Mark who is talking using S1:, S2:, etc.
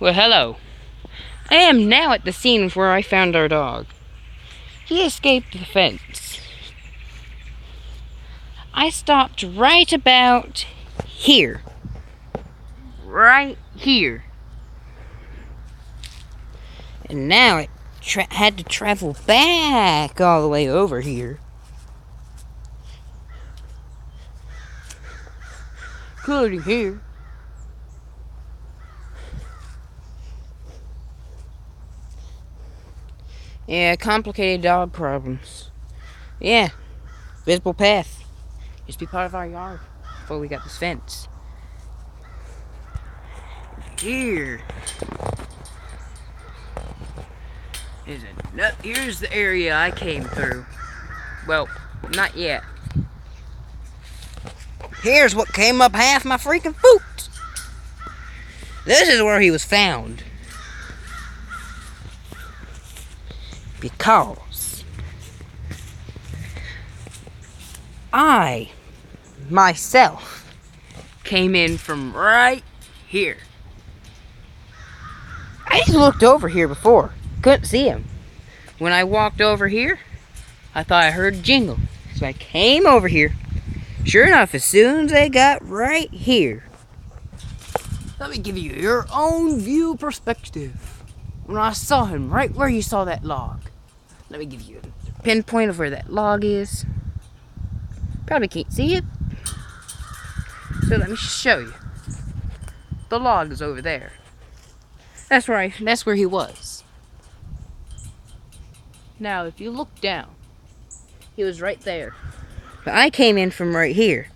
S1: Well, hello. I am now at the scene where I found our dog. He escaped the fence. I stopped right about here. Right here. And now it had to travel back all the way over here. Including here. Yeah, complicated dog problems. Yeah, visible path. Used to be part of our yard before we got this fence. Here is here's the area I came through. Well, not yet. Here's what came up half my freaking foot. This is where he was found. Because I, myself, came in from right here. I just looked over here before. Couldn't see him. When I walked over here, I thought I heard a jingle. So I came over here. Sure enough, as soon as I got right here, let me give you your own view perspective. When I saw him right where you saw that log. Let me give you a pinpoint of where that log is. Probably can't see it. So let me show you. The log is over there. That's where he was. Now if you look down, he was right there. But I came in from right here.